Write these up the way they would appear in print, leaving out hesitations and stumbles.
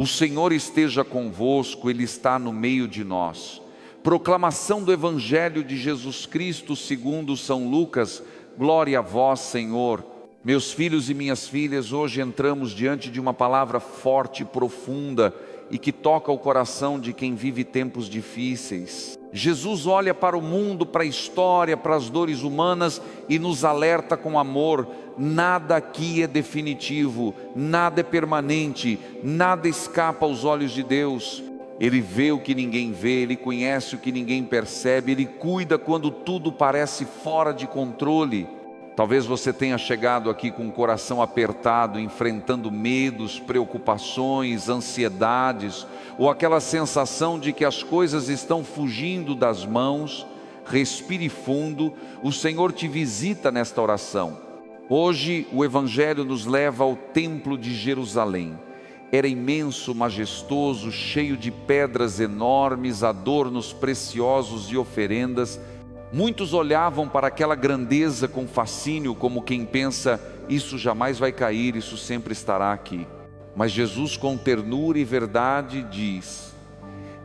O Senhor esteja convosco, Ele está no meio de nós. Proclamação do Evangelho de Jesus Cristo segundo São Lucas. Glória a vós, Senhor. Meus filhos e minhas filhas, hoje entramos diante de uma palavra forte e profunda e que toca o coração de quem vive tempos difíceis. Jesus olha para o mundo, para a história, para as dores humanas e nos alerta com amor. Nada aqui é definitivo, nada é permanente, nada escapa aos olhos de Deus. Ele vê o que ninguém vê, Ele conhece o que ninguém percebe, Ele cuida quando tudo parece fora de controle. Talvez você tenha chegado aqui com o coração apertado, enfrentando medos, preocupações, ansiedades, ou aquela sensação de que as coisas estão fugindo das mãos. Respire fundo, o Senhor te visita nesta oração. Hoje o Evangelho nos leva ao Templo de Jerusalém. Era imenso, majestoso, cheio de pedras enormes, adornos preciosos e oferendas. Muitos olhavam para aquela grandeza com fascínio, como quem pensa, isso jamais vai cair, isso sempre estará aqui. Mas Jesus, com ternura e verdade, diz: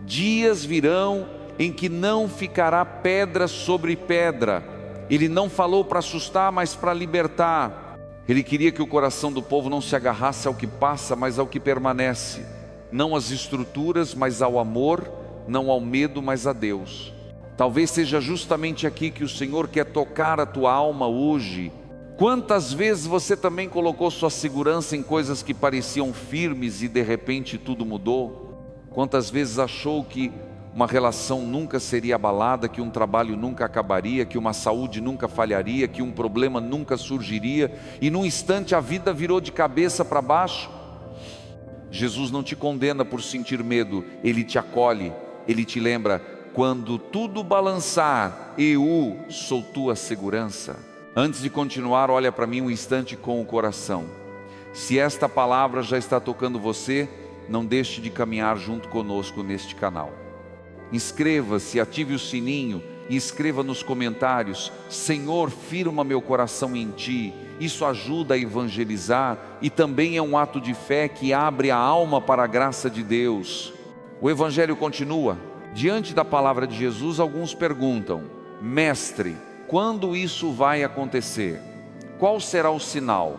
dias virão em que não ficará pedra sobre pedra. Ele não falou para assustar, mas para libertar. Ele queria que o coração do povo não se agarrasse ao que passa, mas ao que permanece. Não às estruturas, mas ao amor, não ao medo, mas a Deus. Talvez seja justamente aqui que o Senhor quer tocar a tua alma hoje. Quantas vezes você também colocou sua segurança em coisas que pareciam firmes e de repente tudo mudou? Quantas vezes achou que uma relação nunca seria abalada, que um trabalho nunca acabaria, que uma saúde nunca falharia, que um problema nunca surgiria, e num instante a vida virou de cabeça para baixo? Jesus não te condena por sentir medo, Ele te acolhe, Ele te lembra: quando tudo balançar, eu sou tua segurança. Antes de continuar, olha para mim um instante com o coração. Se esta palavra já está tocando você, não deixe de caminhar junto conosco neste canal. Inscreva-se, ative o sininho e escreva nos comentários: Senhor, firma meu coração em Ti. Isso ajuda a evangelizar e também é um ato de fé que abre a alma para a graça de Deus. O Evangelho continua. Diante da palavra de Jesus, alguns perguntam: Mestre, quando isso vai acontecer? Qual será o sinal?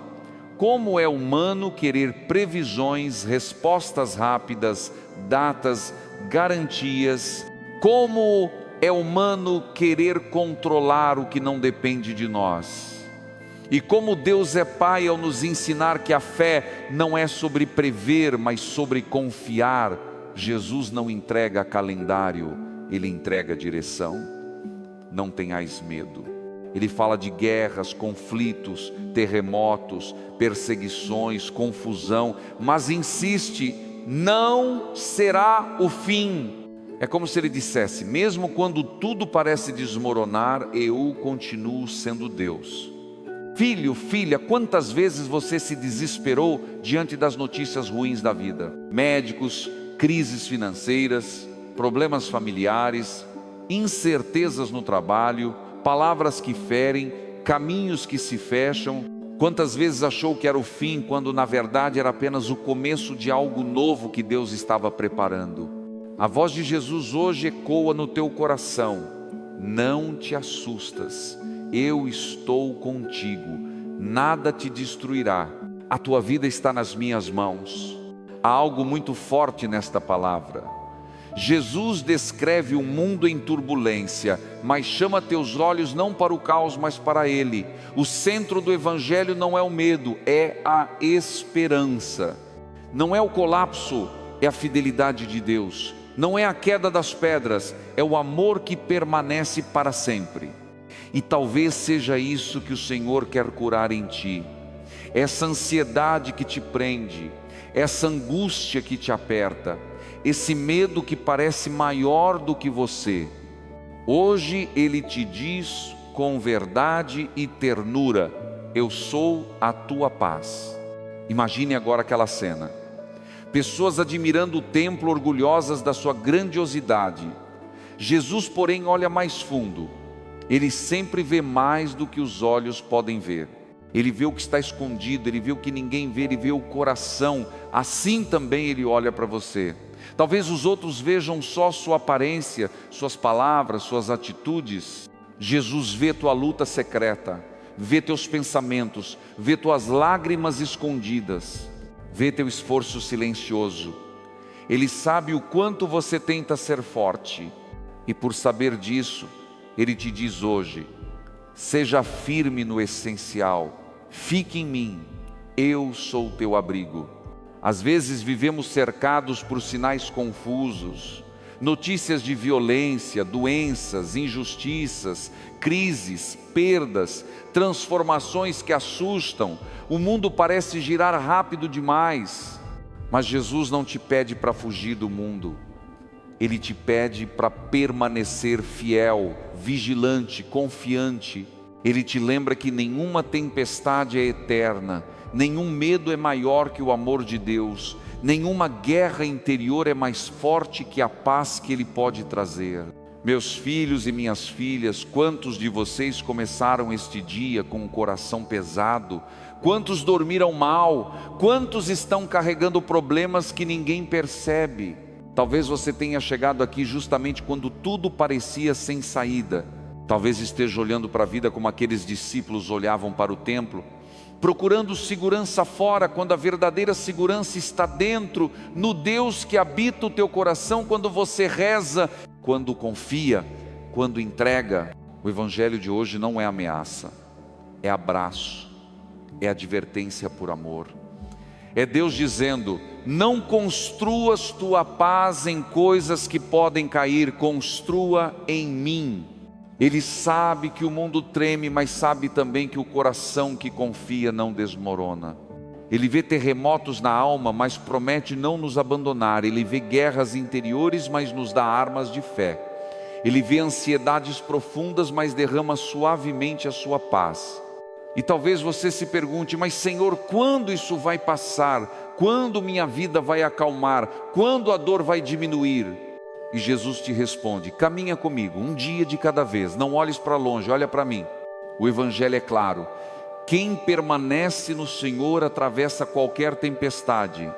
Como é humano querer previsões, respostas rápidas, datas, garantias? Como é humano querer controlar o que não depende de nós? E como Deus é Pai ao nos ensinar que a fé não é sobre prever, mas sobre confiar, Jesus não entrega calendário, Ele entrega direção. Não tenhais medo. Ele fala de guerras, conflitos, terremotos, perseguições, confusão, mas insiste: não será o fim. É como se Ele dissesse: mesmo quando tudo parece desmoronar, eu continuo sendo Deus. Filho, filha, quantas vezes você se desesperou diante das notícias ruins da vida? Médicos, crises financeiras, problemas familiares, incertezas no trabalho, palavras que ferem, caminhos que se fecham. Quantas vezes achou que era o fim, quando na verdade era apenas o começo de algo novo que Deus estava preparando? A voz de Jesus hoje ecoa no teu coração: não te assustas, eu estou contigo, nada te destruirá, a tua vida está nas minhas mãos. Há algo muito forte nesta palavra. Jesus descreve um mundo em turbulência, mas chama teus olhos não para o caos, mas para Ele. O centro do Evangelho não é o medo, é a esperança. Não é o colapso, é a fidelidade de Deus. Não é a queda das pedras, é o amor que permanece para sempre. E talvez seja isso que o Senhor quer curar em ti. Essa ansiedade que te prende, essa angústia que te aperta, esse medo que parece maior do que você. Hoje Ele te diz com verdade e ternura: eu sou a tua paz. Imagine agora aquela cena: pessoas admirando o templo, orgulhosas da sua grandiosidade. Jesus, porém, olha mais fundo. Ele sempre vê mais do que os olhos podem ver. Ele vê o que está escondido, Ele vê o que ninguém vê, Ele vê o coração. Assim também Ele olha para você. Talvez os outros vejam só sua aparência, suas palavras, suas atitudes. Jesus vê tua luta secreta, vê teus pensamentos, vê tuas lágrimas escondidas, vê teu esforço silencioso. Ele sabe o quanto você tenta ser forte. E por saber disso, Ele te diz hoje: seja firme no essencial, fique em mim, eu sou o teu abrigo. Às vezes vivemos cercados por sinais confusos, notícias de violência, doenças, injustiças, crises, perdas, transformações que assustam. O mundo parece girar rápido demais, mas Jesus não te pede para fugir do mundo. Ele te pede para permanecer fiel, vigilante, confiante. Ele te lembra que nenhuma tempestade é eterna, nenhum medo é maior que o amor de Deus, nenhuma guerra interior é mais forte que a paz que Ele pode trazer. Meus filhos e minhas filhas, quantos de vocês começaram este dia com o coração pesado? Quantos dormiram mal? Quantos estão carregando problemas que ninguém percebe? Talvez você tenha chegado aqui justamente quando tudo parecia sem saída. Talvez esteja olhando para a vida como aqueles discípulos olhavam para o templo, procurando segurança fora, quando a verdadeira segurança está dentro, no Deus que habita o teu coração, quando você reza, quando confia, quando entrega. O Evangelho de hoje não é ameaça, é abraço, é advertência por amor. É Deus dizendo: não construas tua paz em coisas que podem cair, construa em mim. Ele sabe que o mundo treme, mas sabe também que o coração que confia não desmorona. Ele vê terremotos na alma, mas promete não nos abandonar. Ele vê guerras interiores, mas nos dá armas de fé. Ele vê ansiedades profundas, mas derrama suavemente a sua paz. E talvez você se pergunte: mas Senhor, quando isso vai passar? Quando minha vida vai acalmar? Quando a dor vai diminuir? E Jesus te responde: caminha comigo, um dia de cada vez, não olhes para longe, olha para mim. O Evangelho é claro: quem permanece no Senhor atravessa qualquer tempestade.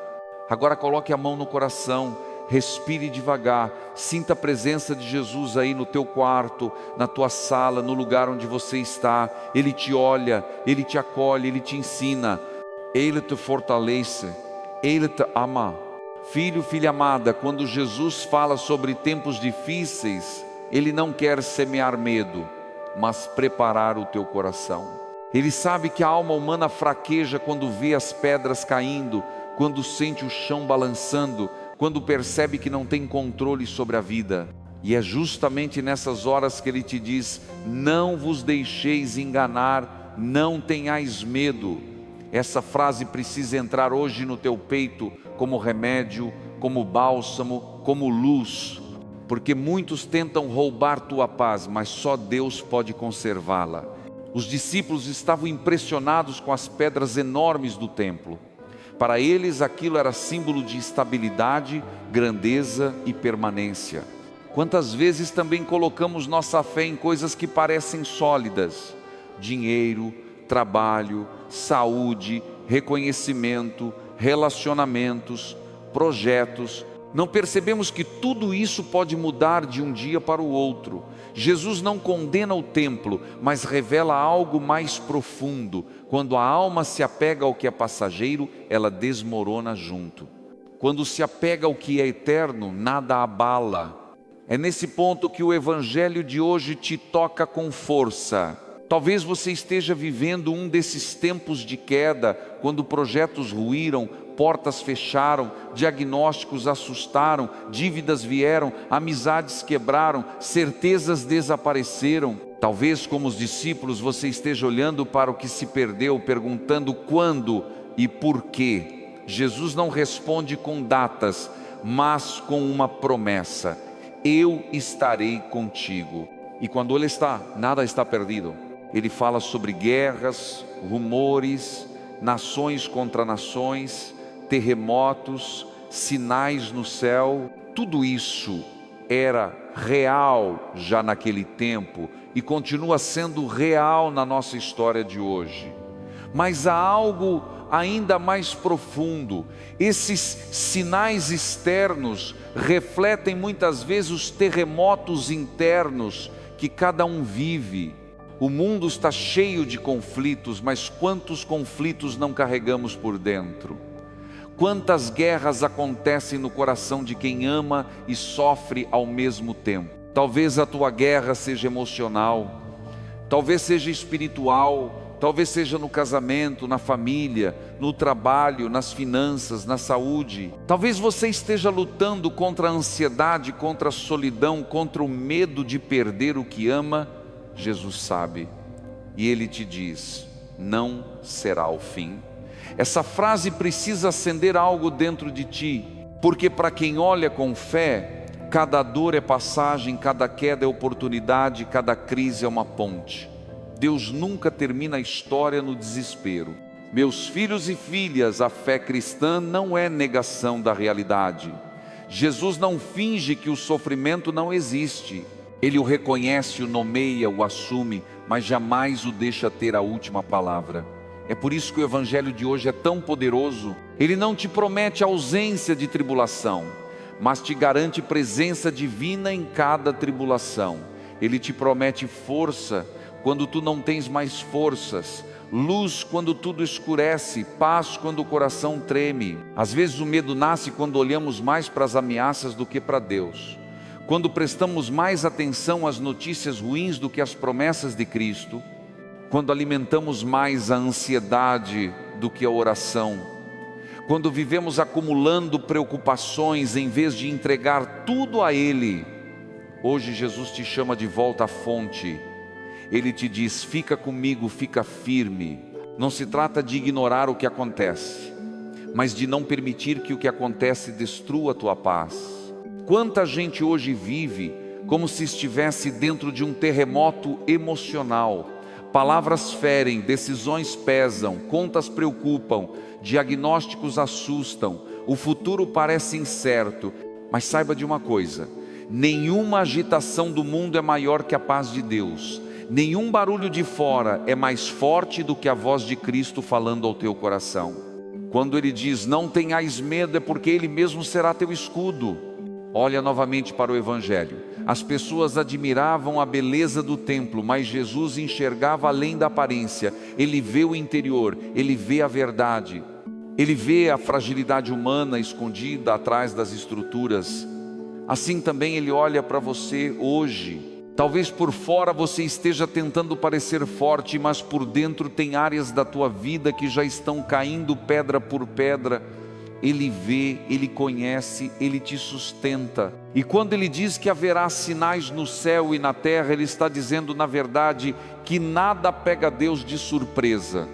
Agora coloque a mão no coração, respire devagar, sinta a presença de Jesus aí no teu quarto, na tua sala, no lugar onde você está. Ele te olha, Ele te acolhe, Ele te ensina, Ele te fortalece, Ele te ama. Filho, filha amada, quando Jesus fala sobre tempos difíceis, Ele não quer semear medo, mas preparar o teu coração. Ele sabe que a alma humana fraqueja quando vê as pedras caindo, quando sente o chão balançando, quando percebe que não tem controle sobre a vida. E é justamente nessas horas que Ele te diz: não vos deixeis enganar, não tenhais medo. Essa frase precisa entrar hoje no teu peito como remédio, como bálsamo, como luz, porque muitos tentam roubar tua paz, mas só Deus pode conservá-la. Os discípulos estavam impressionados com as pedras enormes do templo. Para eles aquilo era símbolo de estabilidade, grandeza e permanência. Quantas vezes também colocamos nossa fé em coisas que parecem sólidas: dinheiro, trabalho, saúde, reconhecimento, relacionamentos, projetos. Não percebemos que tudo isso pode mudar de um dia para o outro. Jesus não condena o templo, mas revela algo mais profundo. Quando a alma se apega ao que é passageiro, ela desmorona junto. Quando se apega ao que é eterno, nada abala. É nesse ponto que o Evangelho de hoje te toca com força. Talvez você esteja vivendo um desses tempos de queda, quando projetos ruíram, portas fecharam, diagnósticos assustaram, dívidas vieram, amizades quebraram, certezas desapareceram. Talvez, como os discípulos, você esteja olhando para o que se perdeu, perguntando quando e por quê. Jesus não responde com datas, mas com uma promessa: eu estarei contigo. E quando Ele está, nada está perdido. Ele fala sobre guerras, rumores, nações contra nações, terremotos, sinais no céu. Tudo isso era real já naquele tempo e continua sendo real na nossa história de hoje. Mas há algo ainda mais profundo. Esses sinais externos refletem muitas vezes os terremotos internos que cada um vive. O mundo está cheio de conflitos, mas quantos conflitos não carregamos por dentro? Quantas guerras acontecem no coração de quem ama e sofre ao mesmo tempo? Talvez a tua guerra seja emocional, talvez seja espiritual, talvez seja no casamento, na família, no trabalho, nas finanças, na saúde. Talvez você esteja lutando contra a ansiedade, contra a solidão, contra o medo de perder o que ama. Jesus sabe, e Ele te diz: não será o fim. Essa frase precisa acender algo dentro de ti, porque para quem olha com fé, cada dor é passagem, cada queda é oportunidade, cada crise é uma ponte. Deus nunca termina a história no desespero. Meus filhos e filhas, a fé cristã não é negação da realidade. Jesus não finge que o sofrimento não existe. Ele o reconhece, o nomeia, o assume, mas jamais o deixa ter a última palavra. É por isso que o evangelho de hoje é tão poderoso. Ele não te promete ausência de tribulação, mas te garante presença divina em cada tribulação. Ele te promete força quando tu não tens mais forças, luz quando tudo escurece, paz quando o coração treme. Às vezes o medo nasce quando olhamos mais para as ameaças do que para Deus. Quando prestamos mais atenção às notícias ruins do que às promessas de Cristo, quando alimentamos mais a ansiedade do que a oração, quando vivemos acumulando preocupações em vez de entregar tudo a Ele. Hoje Jesus te chama de volta à fonte. Ele te diz: fica comigo, fica firme. Não se trata de ignorar o que acontece, mas de não permitir que o que acontece destrua a tua paz. Quanta gente hoje vive como se estivesse dentro de um terremoto emocional. Palavras ferem, decisões pesam, contas preocupam, diagnósticos assustam, o futuro parece incerto. Mas saiba de uma coisa: nenhuma agitação do mundo é maior que a paz de Deus. Nenhum barulho de fora é mais forte do que a voz de Cristo falando ao teu coração. Quando Ele diz: não tenhais medo, é porque Ele mesmo será teu escudo. Olha novamente para o Evangelho. As pessoas admiravam a beleza do templo, mas Jesus enxergava além da aparência. Ele vê o interior, Ele vê a verdade. Ele vê a fragilidade humana escondida atrás das estruturas. Assim também Ele olha para você hoje. Talvez por fora você esteja tentando parecer forte, mas por dentro tem áreas da tua vida que já estão caindo pedra por pedra. Ele vê, Ele conhece, Ele te sustenta. E quando Ele diz que haverá sinais no céu e na terra, Ele está dizendo, na verdade, que nada pega Deus de surpresa.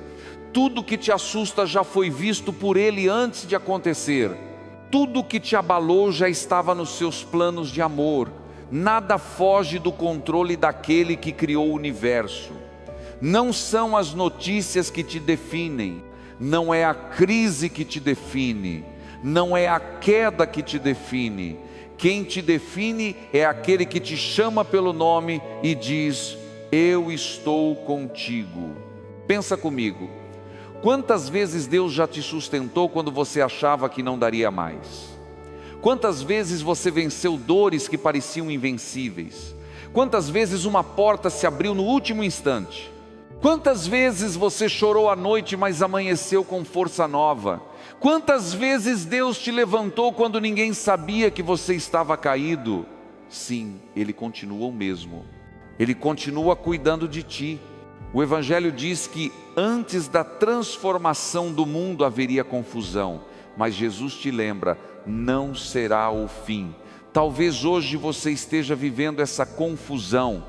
Tudo que te assusta já foi visto por Ele antes de acontecer. Tudo que te abalou já estava nos seus planos de amor. Nada foge do controle daquele que criou o universo. Não são as notícias que te definem. Não é a crise que te define, não é a queda que te define. Quem te define é aquele que te chama pelo nome e diz: eu estou contigo. Pensa comigo, quantas vezes Deus já te sustentou quando você achava que não daria mais? Quantas vezes você venceu dores que pareciam invencíveis? Quantas vezes uma porta se abriu no último instante? Quantas vezes você chorou à noite, mas amanheceu com força nova? Quantas vezes Deus te levantou quando ninguém sabia que você estava caído? Sim, Ele continua o mesmo. Ele continua cuidando de ti. O Evangelho diz que antes da transformação do mundo haveria confusão, mas Jesus te lembra: não será o fim. Talvez hoje você esteja vivendo essa confusão.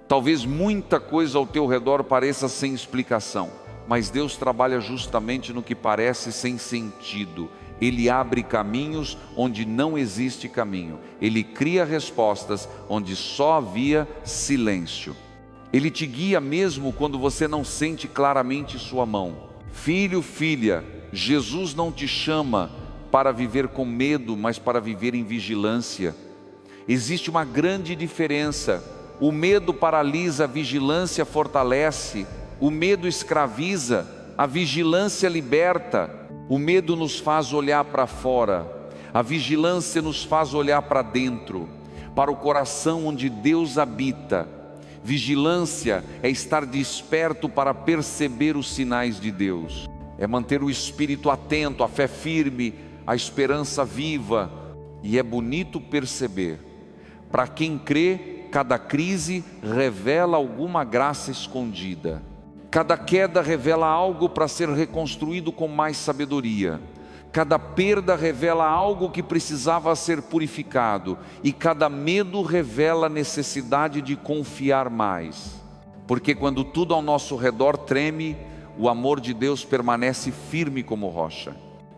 Talvez muita coisa ao teu redor pareça sem explicação, mas Deus trabalha justamente no que parece sem sentido. Ele abre caminhos onde não existe caminho. Ele cria respostas onde só havia silêncio. Ele te guia mesmo quando você não sente claramente sua mão. Filho, filha, Jesus não te chama para viver com medo, mas para viver em vigilância. Existe uma grande diferença. O medo paralisa, a vigilância fortalece. O medo escraviza, a vigilância liberta. O medo nos faz olhar para fora, a vigilância nos faz olhar para dentro, para o coração onde Deus habita. Vigilância é estar desperto para perceber os sinais de Deus, é manter o espírito atento, a fé firme, a esperança viva. E é bonito perceber, para quem crê, cada crise revela alguma graça escondida. Cada queda revela algo para ser reconstruído com mais sabedoria. Cada perda revela algo que precisava ser purificado. E cada medo revela a necessidade de confiar mais. Porque quando tudo ao nosso redor treme, o amor de Deus permanece firme como rocha.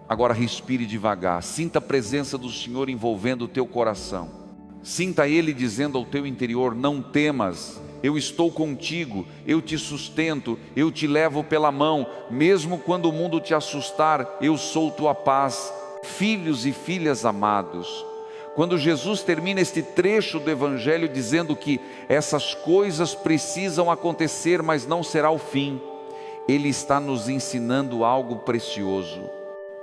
Agora respire devagar, sinta a presença do Senhor envolvendo o teu coração. Sinta Ele dizendo ao teu interior: não temas, eu estou contigo, eu te sustento, eu te levo pela mão, mesmo quando o mundo te assustar, eu sou tua paz. Filhos e filhas amados, quando Jesus termina este trecho do Evangelho dizendo que essas coisas precisam acontecer, mas não será o fim, Ele está nos ensinando algo precioso.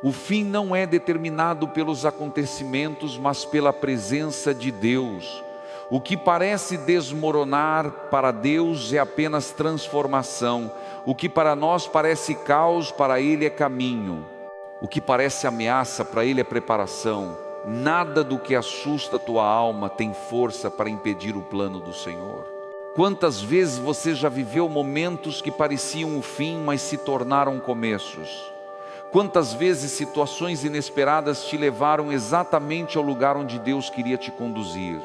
O fim não é determinado pelos acontecimentos, mas pela presença de Deus. O que parece desmoronar, para Deus é apenas transformação. O que para nós parece caos, para Ele é caminho. O que parece ameaça, para Ele é preparação. Nada do que assusta a tua alma tem força para impedir o plano do Senhor. Quantas vezes você já viveu momentos que pareciam o fim, mas se tornaram começos? Quantas vezes situações inesperadas te levaram exatamente ao lugar onde Deus queria te conduzir?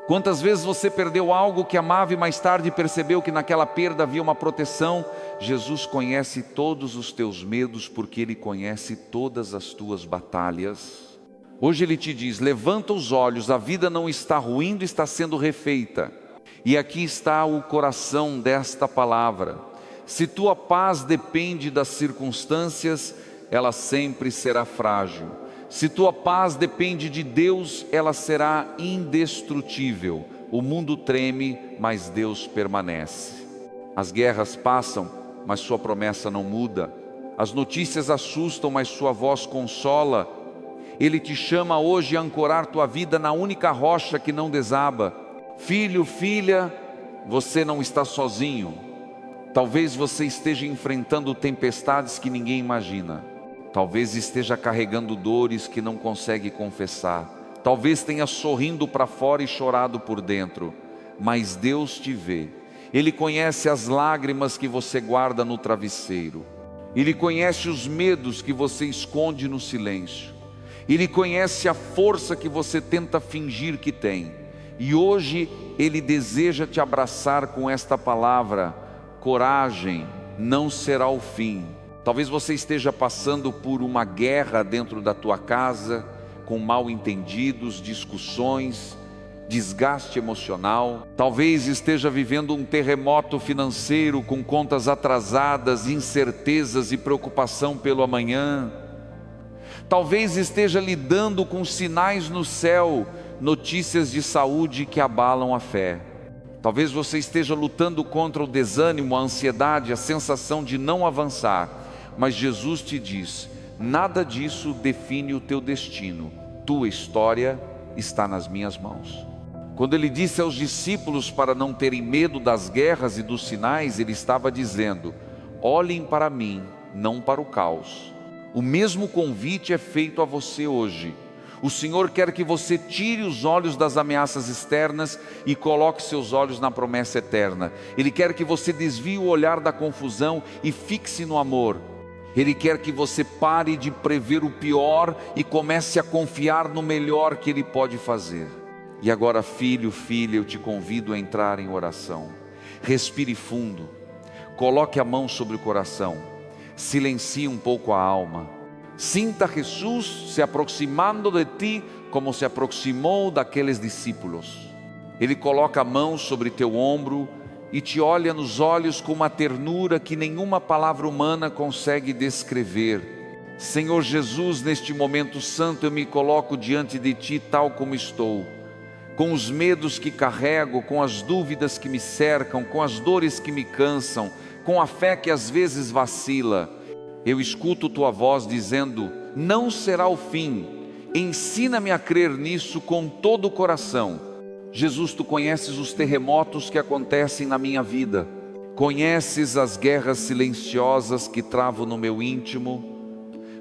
Quantas vezes você perdeu algo que amava e mais tarde percebeu que naquela perda havia uma proteção? Jesus conhece todos os teus medos, porque Ele conhece todas as tuas batalhas. Hoje Ele te diz: levanta os olhos, a vida não está ruindo, está sendo refeita. E aqui está o coração desta palavra. Se tua paz depende das circunstâncias, ela sempre será frágil. Se tua paz depende de Deus, ela será indestrutível. O mundo treme, mas Deus permanece. As guerras passam, mas sua promessa não muda. As notícias assustam, mas sua voz consola. Ele te chama hoje a ancorar tua vida na única rocha que não desaba. Filho, filha, você não está sozinho. Talvez você esteja enfrentando tempestades que ninguém imagina. Talvez esteja carregando dores que não consegue confessar. Talvez tenha sorrindo para fora e chorado por dentro. Mas Deus te vê. Ele conhece as lágrimas que você guarda no travesseiro. Ele conhece os medos que você esconde no silêncio. Ele conhece a força que você tenta fingir que tem. E hoje Ele deseja te abraçar com esta palavra: coragem, não será o fim. Talvez você esteja passando por uma guerra dentro da tua casa, com mal entendidos, discussões, desgaste emocional. Talvez esteja vivendo um terremoto financeiro, com contas atrasadas, incertezas e preocupação pelo amanhã. Talvez esteja lidando com sinais no céu, notícias de saúde que abalam a fé. Talvez você esteja lutando contra o desânimo, a ansiedade, a sensação de não avançar. Mas Jesus te diz: nada disso define o teu destino. Tua história está nas minhas mãos. Quando Ele disse aos discípulos para não terem medo das guerras e dos sinais, Ele estava dizendo: olhem para mim, não para o caos. O mesmo convite é feito a você hoje. O Senhor quer que você tire os olhos das ameaças externas e coloque seus olhos na promessa eterna. Ele quer que você desvie o olhar da confusão e fixe no amor. Ele quer que você pare de prever o pior e comece a confiar no melhor que Ele pode fazer. E agora, filho, filha, eu te convido a entrar em oração. Respire fundo, coloque a mão sobre o coração, silencie um pouco a alma. Sinta Jesus se aproximando de ti como se aproximou daqueles discípulos. Ele coloca a mão sobre teu ombro e te olha nos olhos com uma ternura que nenhuma palavra humana consegue descrever. Senhor Jesus, neste momento santo eu me coloco diante de ti tal como estou, com os medos que carrego, com as dúvidas que me cercam, com as dores que me cansam, com a fé que às vezes vacila. eu escuto tua voz dizendo: não será o fim. Ensina-me a crer nisso com todo o coração. Jesus, tu conheces os terremotos que acontecem na minha vida. Conheces as guerras silenciosas que travo no meu íntimo.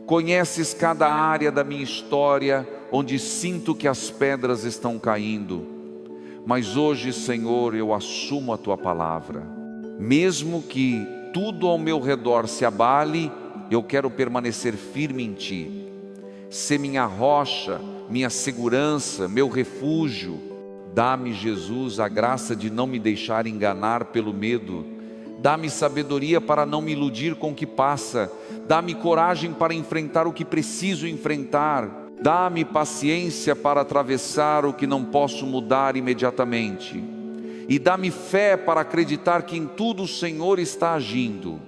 Conheces cada área da minha história onde sinto que as pedras estão caindo. Mas hoje, Senhor, eu assumo a tua palavra. Mesmo que tudo ao meu redor se abale, eu quero permanecer firme em ti. Sê minha rocha, minha segurança, meu refúgio. Dá-me, Jesus, a graça de não me deixar enganar pelo medo. Dá-me sabedoria para não me iludir com o que passa. Dá-me coragem para enfrentar o que preciso enfrentar. Dá-me paciência para atravessar o que não posso mudar imediatamente. E dá-me fé para acreditar que em tudo o Senhor está agindo.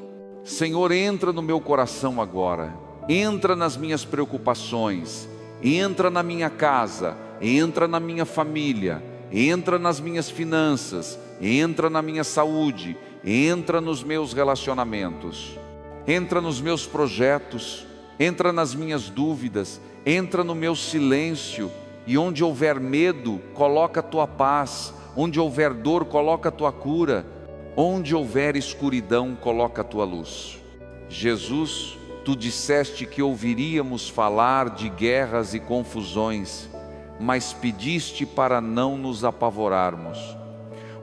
Senhor, entra no meu coração agora. Entra nas minhas preocupações. Entra na minha casa. Entra na minha família. Entra nas minhas finanças. Entra na minha saúde. Entra nos meus relacionamentos. Entra nos meus projetos. Entra nas minhas dúvidas. Entra no meu silêncio. E onde houver medo, coloca a tua paz. Onde houver dor, coloca a tua cura. Onde houver escuridão, coloca a tua luz. Jesus, tu disseste que ouviríamos falar de guerras e confusões, mas pediste para não nos apavorarmos.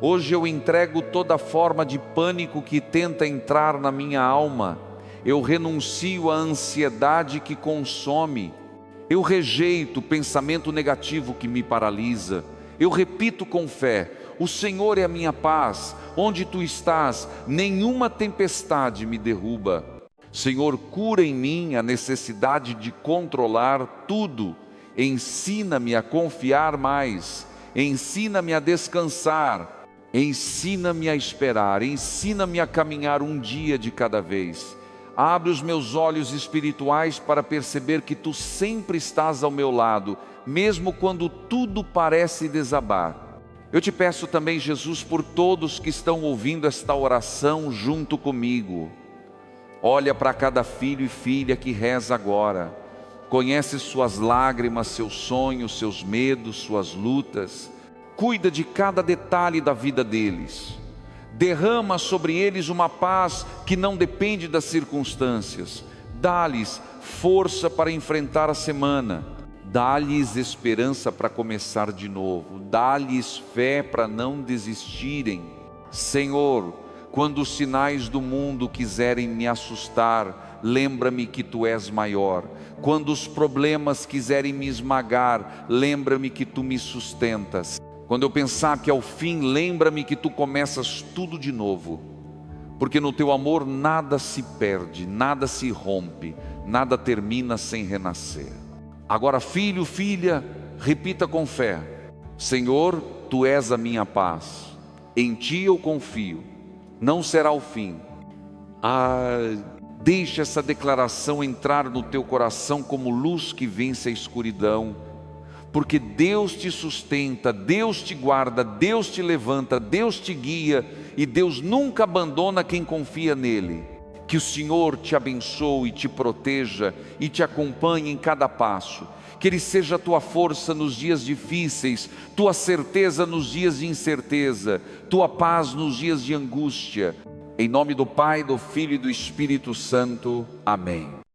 Hoje eu entrego toda forma de pânico que tenta entrar na minha alma. Eu renuncio à ansiedade que consome. Eu rejeito o pensamento negativo que me paralisa. Eu repito com fé: o Senhor é a minha paz. Onde tu estás, nenhuma tempestade me derruba. Senhor, cura em mim a necessidade de controlar tudo. Ensina-me a confiar mais. Ensina-me a descansar. Ensina-me a esperar. Ensina-me a caminhar um dia de cada vez. Abre os meus olhos espirituais para perceber que tu sempre estás ao meu lado, mesmo quando tudo parece desabar. Eu te peço também, Jesus, por todos que estão ouvindo esta oração junto comigo. Olha para cada filho e filha que reza agora. Conhece suas lágrimas, seus sonhos, seus medos, suas lutas. Cuida de cada detalhe da vida deles. Derrama sobre eles uma paz que não depende das circunstâncias. Dá-lhes força para enfrentar a semana. Dá-lhes esperança para começar de novo. Dá-lhes fé para não desistirem. Senhor, quando os sinais do mundo quiserem me assustar, lembra-me que tu és maior. Quando os problemas quiserem me esmagar, lembra-me que tu me sustentas. Quando eu pensar que é o fim, lembra-me que tu começas tudo de novo. Porque no teu amor nada se perde, nada se rompe, nada termina sem renascer. Agora, filho, filha, repita com fé: Senhor, tu és a minha paz. Em ti eu confio. Não será o fim. Deixa essa declaração entrar no teu coração como luz que vence a escuridão. Porque Deus te sustenta, Deus te guarda, Deus te levanta, Deus te guia, e Deus nunca abandona quem confia nele. Que o Senhor te abençoe, te proteja e te acompanhe em cada passo. Que Ele seja a tua força nos dias difíceis, tua certeza nos dias de incerteza, tua paz nos dias de angústia. Em nome do Pai, do Filho e do Espírito Santo. Amém.